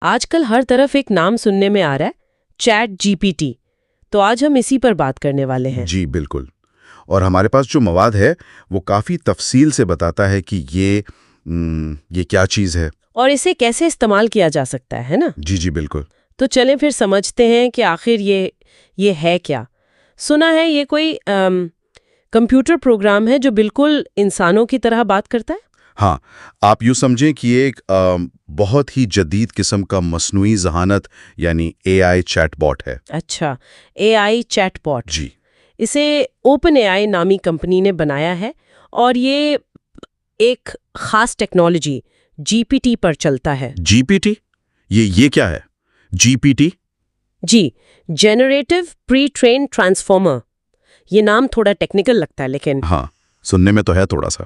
آج کل ہر طرف ایک نام سننے میں آ رہا ہے، چیٹ جی پی ٹی. تو آج ہم اسی پر بات کرنے والے ہیں. جی بالکل. اور ہمارے پاس جو مواد ہے وہ کافی تفصیل سے بتاتا ہے کہ یہ کیا چیز ہے اور اسے کیسے استعمال کیا جا سکتا ہے نا؟ جی بالکل. تو چلیں پھر سمجھتے ہیں کہ آخر یہ ہے کیا. سنا ہے یہ کوئی کمپیوٹر پروگرام ہے جو بالکل انسانوں کی طرح بات کرتا ہے؟ ہاں، آپ یوں سمجھیں کہ یہ ایک بہت ہی جدید قسم کا مصنوعی ذہانت یعنی اے آئی چیٹ باٹ ہے. اچھا، اے آئی چیٹ باٹ. جی. اسے اوپن اے آئی نامی کمپنی نے بنایا ہے اور یہ ایک خاص ٹیکنالوجی جی پی ٹی پر چلتا ہے. جی پی ٹی؟ یہ کیا ہے جی پی ٹی؟ جی، جنریٹو پری ٹرین ٹرانسفارمر. یہ نام تھوڑا ٹیکنیکل لگتا ہے لیکن ہاں، سننے میں تو ہے تھوڑا سا.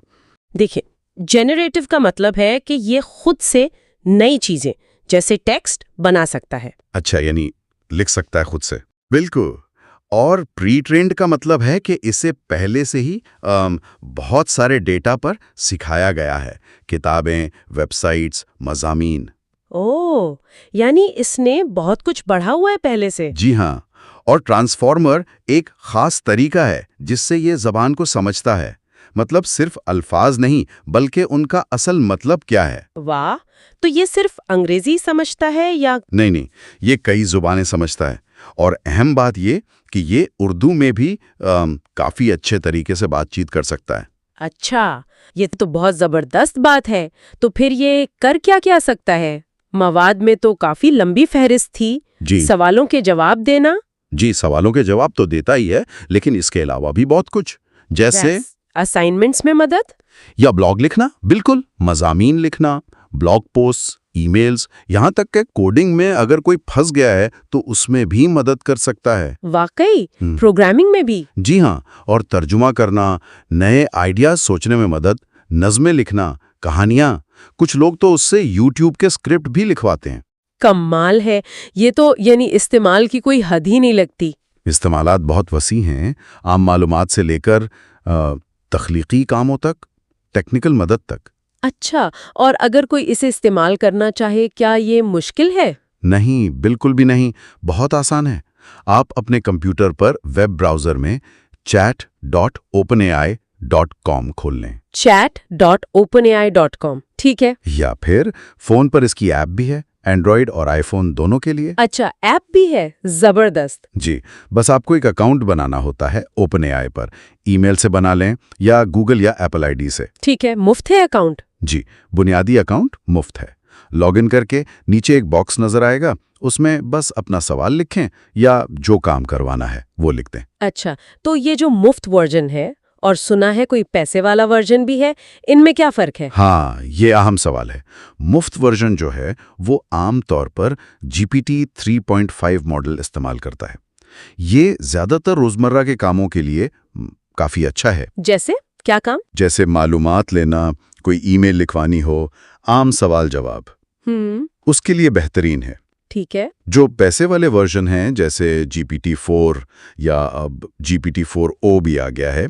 دیکھیں، جنریٹو کا مطلب ہے کہ یہ خود سے نئی چیزیں جیسے ٹیکسٹ بنا سکتا ہے. اچھا، یعنی لکھ سکتا ہے خود سے. بالکل. اور پری ٹرینڈ کا مطلب ہے کہ اسے پہلے سے ہی بہت سارے ڈیٹا پر سکھایا گیا ہے، کتابیں، ویب سائٹس، مضامین. اوہ، یعنی اس نے بہت کچھ پڑھا ہوا ہے پہلے سے. جی ہاں. اور ٹرانسفارمر ایک خاص طریقہ ہے جس سے یہ زبان کو سمجھتا ہے. مطلب صرف الفاظ نہیں بلکہ ان کا اصل مطلب کیا ہے. واہ، تو یہ صرف انگریزی سمجھتا ہے یا؟ نہیں، یہ کئی زبانیں سمجھتا ہے. اور اہم بات یہ کہ یہ اردو میں بھی کافی اچھے طریقے سے بات چیت کر سکتا ہے. اچھا، یہ تو بہت زبردست بات ہے. تو پھر یہ کر کیا سکتا ہے؟ مواد میں تو کافی لمبی فہرست تھی. جی. سوالوں کے جواب دینا؟ جی، سوالوں کے جواب تو دیتا ہی ہے لیکن اس کے علاوہ بھی بہت کچھ، جیسے اسائنمنٹس میں مدد یا بلاگ لکھنا. بالکل، مضامین لکھنا، بلاگ پوسٹ، ای میلز، یہاں تک کہ کوڈنگ میں اگر کوئی پھنس گیا ہے تو اس میں بھی مدد کر سکتا ہے. واقعی؟ پروگرامنگ میں بھی؟ جی ہاں. اور ترجمہ کرنا، نئے آئیڈیاز سوچنے میں مدد، نظمیں لکھنا، کہانیاں. کچھ لوگ تو اس سے یوٹیوب کے اسکرپٹ بھی لکھواتے ہیں. کمال ہے. یہ تو یعنی استعمال کی کوئی حد ہی نہیں لگتی. استعمالات بہت وسیع ہیں، عام معلومات سے لے کر تخلیقی کاموں تک، ٹیکنیکل مدد تک. اچھا، اور اگر کوئی اسے استعمال کرنا چاہے کیا یہ مشکل ہے؟ نہیں، بالکل بھی نہیں. بہت آسان ہے. آپ اپنے کمپیوٹر پر ویب براؤزر میں chat.openai.com کھول لیں. chat.openai.com. ٹھیک ہے. یا پھر فون پر اس کی ایپ بھی ہے، اینڈرائیڈ اور آئی فون دونوں کے لیے. اچھا، ایپ بھی ہے؟ زبردست. جی، بس آپ کو ایک اکاؤنٹ بنانا ہوتا ہے اوپن اے آئی پر. ای میل سے بنا لیں یا گوگل یا ایپل آئی ڈی سے. ٹھیک ہے. مفت ہے اکاؤنٹ؟ جی، بنیادی اکاؤنٹ مفت ہے. لاگ ان کر کے نیچے ایک باکس نظر آئے گا، اس میں بس اپنا سوال لکھیں یا جو کام کروانا ہے وہ لکھ دیں. اچھا، تو یہ جو مفت ورژن ہے اور سنا ہے کوئی پیسے والا ورژن بھی ہے، ان میں کیا فرق ہے؟ ہاں، یہ اہم سوال ہے. مفت ورژن جو ہے وہ عام طور پر جی پی ٹی 3.5 ماڈل استعمال کرتا ہے. یہ زیادہ تر روزمرہ کے کاموں کے لیے کافی اچھا ہے. جیسے کیا کام؟ جیسے معلومات لینا، کوئی ای میل لکھوانی ہو، عام سوال جواب. اس کے لیے بہترین ہے. ٹھیک ہے. جو پیسے والے ورژن ہیں جیسے جی پی ٹی 4 یا اب جی پی ٹی 4o بھی آ گیا ہے،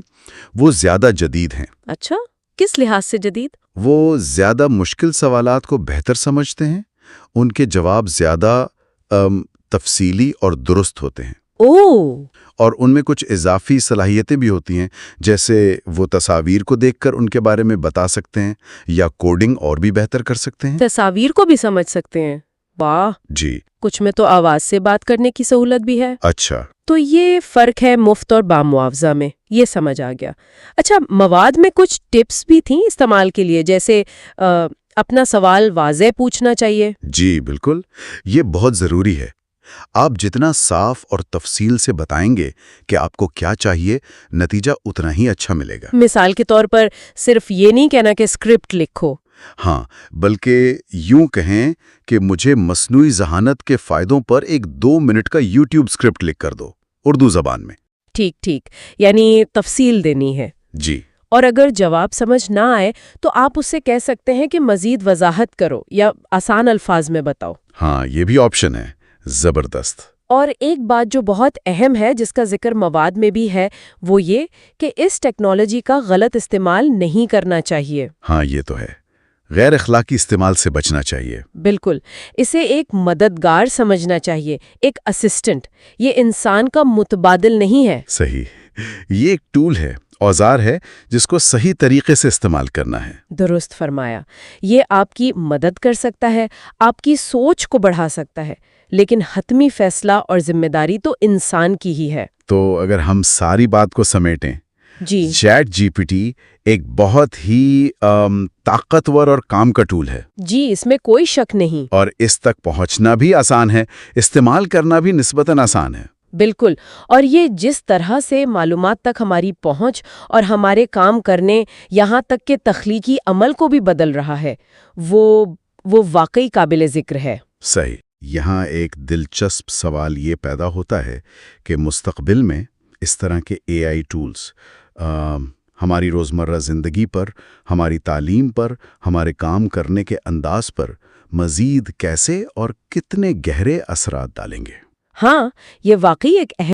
وہ زیادہ جدید ہیں. اچھا، کس لحاظ سے جدید؟ وہ زیادہ مشکل سوالات کو بہتر سمجھتے ہیں، ان کے جواب زیادہ تفصیلی اور درست ہوتے ہیں. اور ان میں کچھ اضافی صلاحیتیں بھی ہوتی ہیں، جیسے وہ تصاویر کو دیکھ کر ان کے بارے میں بتا سکتے ہیں یا کوڈنگ اور بھی بہتر کر سکتے ہیں. تصاویر کو بھی سمجھ سکتے ہیں؟ واہ. جی. کچھ میں تو آواز سے بات کرنے کی سہولت بھی ہے. اچھا. تو یہ فرق ہے مفت اور بامعاوضہ میں، یہ سمجھ آ گیا. اچھا، مواد میں کچھ ٹپس بھی تھیں استعمال کے لیے، جیسے اپنا سوال واضح پوچھنا چاہیے. جی بالکل، یہ بہت ضروری ہے. آپ جتنا صاف اور تفصیل سے بتائیں گے کہ آپ کو کیا چاہیے، نتیجہ اتنا ہی اچھا ملے گا. مثال کے طور پر صرف یہ نہیں کہنا کہ اسکرپٹ لکھو. ہاں، بلکہ یوں کہیں کہ مجھے مصنوعی ذہانت کے فائدوں پر ایک 2 منٹ کا یوٹیوب اسکرپٹ لکھ کر دو، اردو زبان میں. ٹھیک، یعنی تفصیل دینی ہے. جی. اور اگر جواب سمجھ نہ آئے تو آپ اس سے کہہ سکتے ہیں کہ مزید وضاحت کرو یا آسان الفاظ میں بتاؤ. ہاں، یہ بھی آپشن ہے. زبردست. اور ایک بات جو بہت اہم ہے جس کا ذکر مواد میں بھی ہے، وہ یہ کہ اس ٹیکنالوجی کا غلط استعمال نہیں کرنا چاہیے. ہاں، یہ تو ہے. غیر اخلاقی استعمال سے بچنا چاہیے۔ بالکل، اسے ایک مددگار سمجھنا چاہیے، ایک اسسٹنٹ۔ یہ انسان کا متبادل نہیں ہے۔ صحیح، یہ ایک ٹول ہے، اوزار ہے جس کو صحیح طریقے سے استعمال کرنا ہے۔ درست فرمایا۔ یہ آپ کی مدد کر سکتا ہے، آپ کی سوچ کو بڑھا سکتا ہے، لیکن حتمی فیصلہ اور ذمہ داری تو انسان کی ہی ہے۔ تو اگر ہم ساری بات کو سمیٹیں، جی، چیٹ جی پی ٹی ایک بہت ہی طاقتور اور کام کا ٹول ہے، جی، اس میں کوئی شک نہیں۔ اور اس تک پہنچنا بھی آسان ہے، استعمال کرنا بھی نسبتاً آسان ہے۔ بالکل، اور یہ جس طرح سے معلومات تک ہماری پہنچ اور ہمارے کام کرنے یہاں تک کہ تخلیقی عمل کو بھی بدل رہا ہے، وہ واقعی قابل ذکر ہے۔ صحیح۔ یہاں ایک دلچسپ سوال یہ پیدا ہوتا ہے کہ مستقبل میں اس طرح کے اے آئی ٹولز ہماری روزمرہ زندگی پر، ہماری تعلیم پر، ہمارے کام کرنے کے انداز پر مزید کیسے اور کتنے گہرے اثرات ڈالیں گے؟ ہاں، یہ واقعی ایک اہم